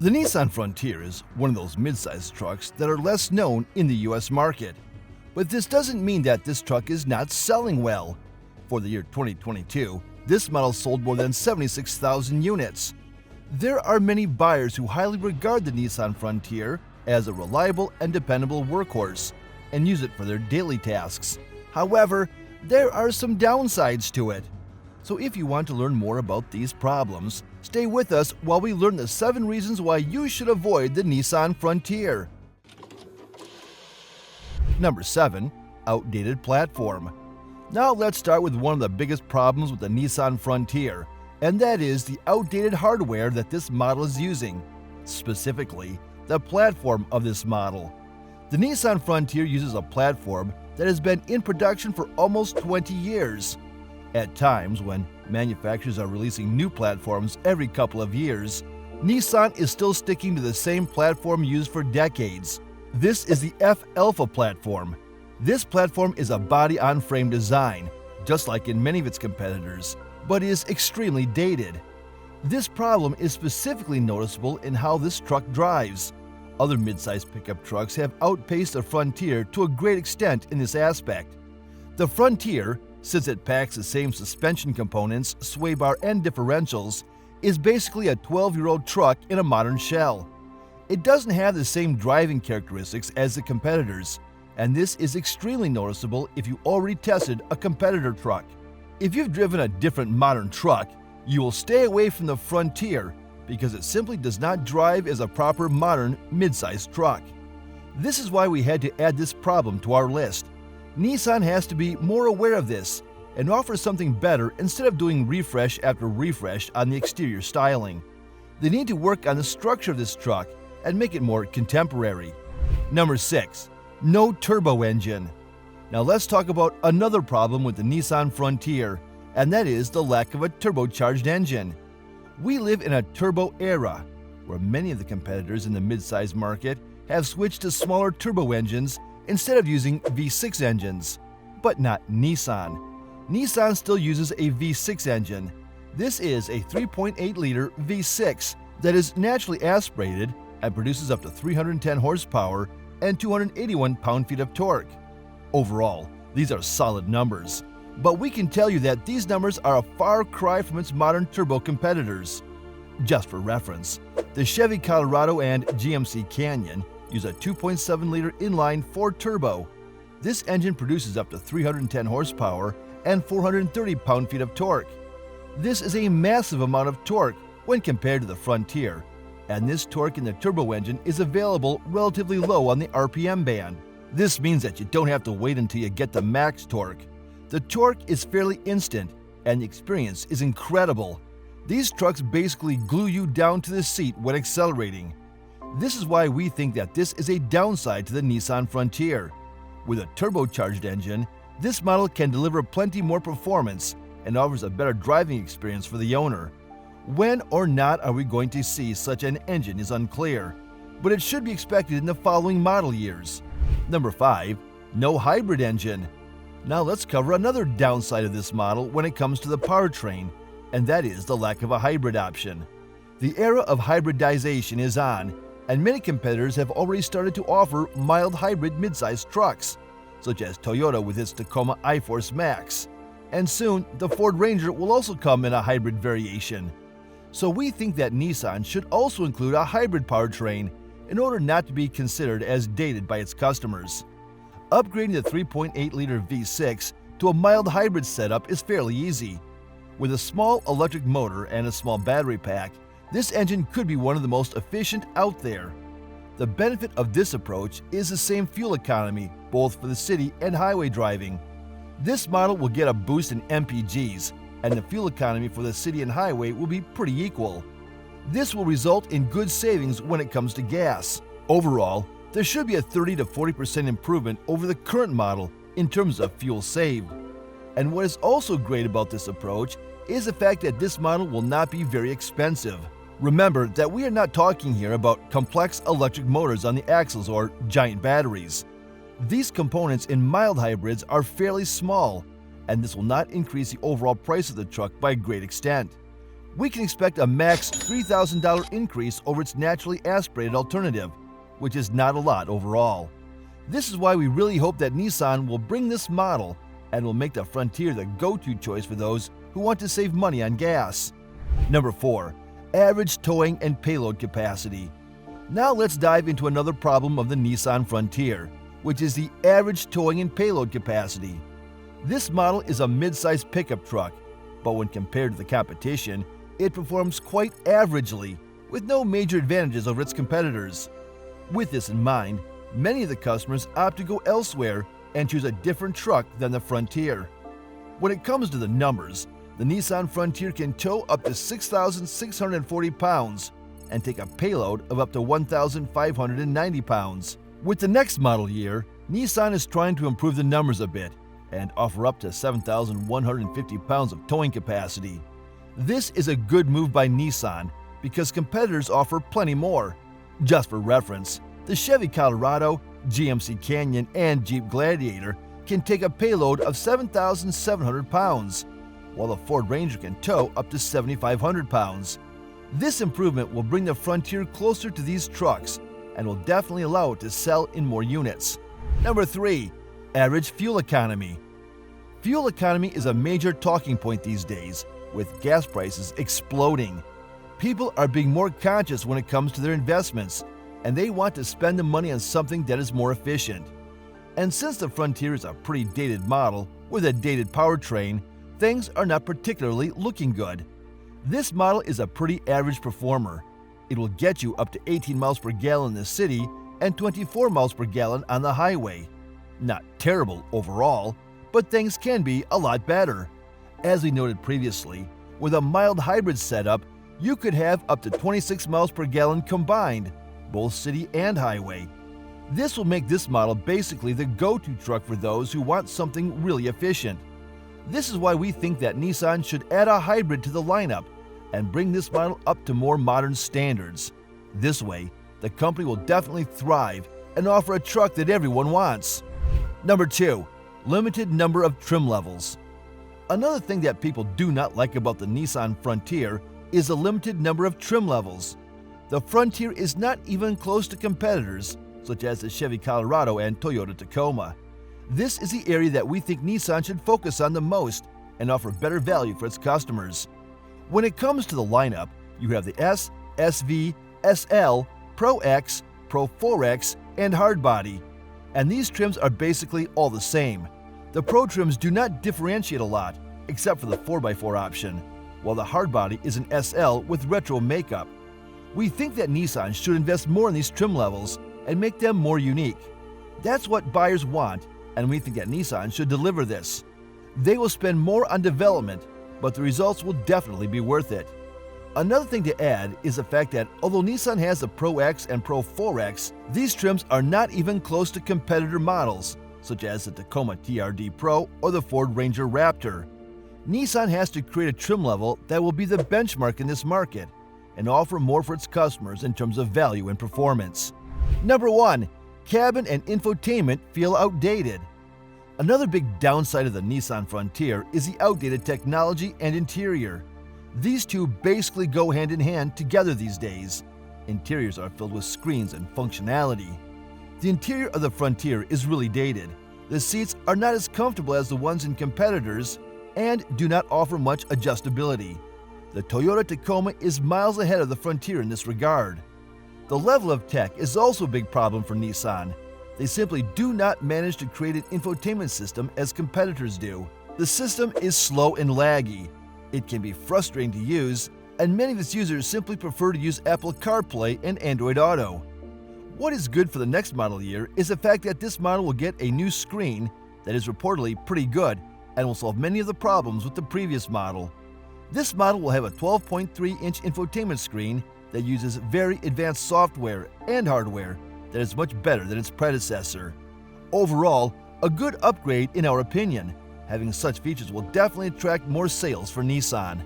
The Nissan Frontier is one of those mid-sized trucks that are less known in the US market. But this doesn't mean that this truck is not selling well. For the year 2022, this model sold more than 76,000 units. There are many buyers who highly regard the Nissan Frontier as a reliable and dependable workhorse and use it for their daily tasks. However, there are some downsides to it. So if you want to learn more about these problems, stay with us while we learn the 7 reasons why you should avoid the Nissan Frontier. Number 7. Outdated platform. Now let's start with one of the biggest problems with the Nissan Frontier, and that is the outdated hardware that this model is using, specifically the platform of this model. The Nissan Frontier uses a platform that has been in production for almost 20 years. At times, when manufacturers are releasing new platforms every couple of years, Nissan is still sticking to the same platform used for decades. This is the F-Alpha platform. This platform is a body-on-frame design, just like in many of its competitors, but is extremely dated. This problem is specifically noticeable in how this truck drives. Other mid-size pickup trucks have outpaced the Frontier to a great extent in this aspect. The Frontier, since it packs the same suspension components, sway bar, and differentials, is basically a 12-year-old truck in a modern shell. It doesn't have the same driving characteristics as the competitors, and this is extremely noticeable if you already tested a competitor truck. If you've driven a different modern truck, you will stay away from the Frontier because it simply does not drive as a proper modern mid-sized truck. This is why we had to add this problem to our list. Nissan has to be more aware of this and offer something better instead of doing refresh after refresh on the exterior styling. They need to work on the structure of this truck and make it more contemporary. Number 6. No turbo engine. Now let's talk about another problem with the Nissan Frontier, and that is the lack of a turbocharged engine. We live in a turbo era, where many of the competitors in the mid-size market have switched to smaller turbo engines instead of using V6 engines. But not Nissan. Nissan still uses a V6 engine. This is a 3.8-liter V6 that is naturally aspirated and produces up to 310 horsepower and 281 pound-feet of torque. Overall, these are solid numbers, but we can tell you that these numbers are a far cry from its modern turbo competitors. Just for reference, the Chevy Colorado and GMC Canyon use a 2.7-liter inline 4 turbo. This engine produces up to 310 horsepower and 430 pound-feet of torque. This is a massive amount of torque when compared to the Frontier, and this torque in the turbo engine is available relatively low on the RPM band. This means that you don't have to wait until you get the max torque. The torque is fairly instant, and the experience is incredible. These trucks basically glue you down to the seat when accelerating. This is why we think that this is a downside to the Nissan Frontier. With a turbocharged engine, this model can deliver plenty more performance and offers a better driving experience for the owner. When or not are we going to see such an engine is unclear, but it should be expected in the following model years. Number 5. No hybrid engine. Now let's cover another downside of this model when it comes to the powertrain, and that is the lack of a hybrid option. The era of hybridization is on, and many competitors have already started to offer mild hybrid mid-sized trucks, such as Toyota with its Tacoma iForce Max, and soon the Ford Ranger will also come in a hybrid variation. So we think that Nissan should also include a hybrid powertrain in order not to be considered as dated by its customers. Upgrading the 3.8-liter V6 to a mild hybrid setup is fairly easy. With a small electric motor and a small battery pack, this engine could be one of the most efficient out there. The benefit of this approach is the same fuel economy, both for the city and highway driving. This model will get a boost in MPGs, and the fuel economy for the city and highway will be pretty equal. This will result in good savings when it comes to gas. Overall, there should be a 30 to 40% improvement over the current model in terms of fuel saved. And what is also great about this approach is the fact that this model will not be very expensive. Remember that we are not talking here about complex electric motors on the axles or giant batteries. These components in mild hybrids are fairly small, and this will not increase the overall price of the truck by a great extent. We can expect a max $3,000 increase over its naturally aspirated alternative, which is not a lot overall. This is why we really hope that Nissan will bring this model and will make the Frontier the go-to choice for those who want to save money on gas. Number 4. Average towing and payload capacity. Now let's dive into another problem of the Nissan Frontier, which is the average towing and payload capacity. This model is a mid-sized pickup truck, but when compared to the competition, it performs quite averagely, with no major advantages over its competitors. With this in mind, many of the customers opt to go elsewhere and choose a different truck than the Frontier. When it comes to the numbers, the Nissan Frontier can tow up to 6,640 pounds and take a payload of up to 1,590 pounds. With the next model year, Nissan is trying to improve the numbers a bit and offer up to 7,150 pounds of towing capacity. This is a good move by Nissan because competitors offer plenty more. Just for reference, the Chevy Colorado, GMC Canyon, and Jeep Gladiator can take a payload of 7,700 pounds, while the Ford Ranger can tow up to 7,500 pounds. This improvement will bring the Frontier closer to these trucks and will definitely allow it to sell in more units. Number 3. Average fuel economy. Fuel economy is a major talking point these days, with gas prices exploding. People are being more conscious when it comes to their investments, and they want to spend the money on something that is more efficient. And since the Frontier is a pretty dated model with a dated powertrain, things are not particularly looking good. This model is a pretty average performer. It will get you up to 18 miles per gallon in the city and 24 miles per gallon on the highway. Not terrible overall, but things can be a lot better. As we noted previously, with a mild hybrid setup, you could have up to 26 miles per gallon combined, both city and highway. This will make this model basically the go-to truck for those who want something really efficient. This is why we think that Nissan should add a hybrid to the lineup and bring this model up to more modern standards. This way, the company will definitely thrive and offer a truck that everyone wants. Number 2. Limited number of trim levels. Another thing that people do not like about the Nissan Frontier is the limited number of trim levels. The Frontier is not even close to competitors, such as the Chevy Colorado and Toyota Tacoma. This is the area that we think Nissan should focus on the most and offer better value for its customers. When it comes to the lineup, you have the S, SV, SL, Pro X, Pro 4X, and Hardbody. And these trims are basically all the same. The Pro trims do not differentiate a lot, except for the 4x4 option, while the Hardbody is an SL with retro makeup. We think that Nissan should invest more in these trim levels and make them more unique. That's what buyers want, and we think that Nissan should deliver this. They will spend more on development, but the results will definitely be worth it. Another thing to add is the fact that although Nissan has the Pro X and Pro 4X, these trims are not even close to competitor models, such as the Tacoma TRD Pro or the Ford Ranger Raptor. Nissan has to create a trim level that will be the benchmark in this market and offer more for its customers in terms of value and performance. Number 1. Cabin and infotainment feel outdated. Another big downside of the Nissan Frontier is the outdated technology and interior. These two basically go hand in hand together these days. Interiors are filled with screens and functionality. The interior of the Frontier is really dated. The seats are not as comfortable as the ones in competitors and do not offer much adjustability. The Toyota Tacoma is miles ahead of the Frontier in this regard. The level of tech is also a big problem for Nissan. They simply do not manage to create an infotainment system as competitors do. The system is slow and laggy. It can be frustrating to use, and many of its users simply prefer to use Apple CarPlay and Android Auto. What is good for the next model year is the fact that this model will get a new screen that is reportedly pretty good and will solve many of the problems with the previous model. This model will have a 12.3-inch infotainment screen that uses very advanced software and hardware that is much better than its predecessor. Overall, a good upgrade in our opinion. Having such features will definitely attract more sales for Nissan.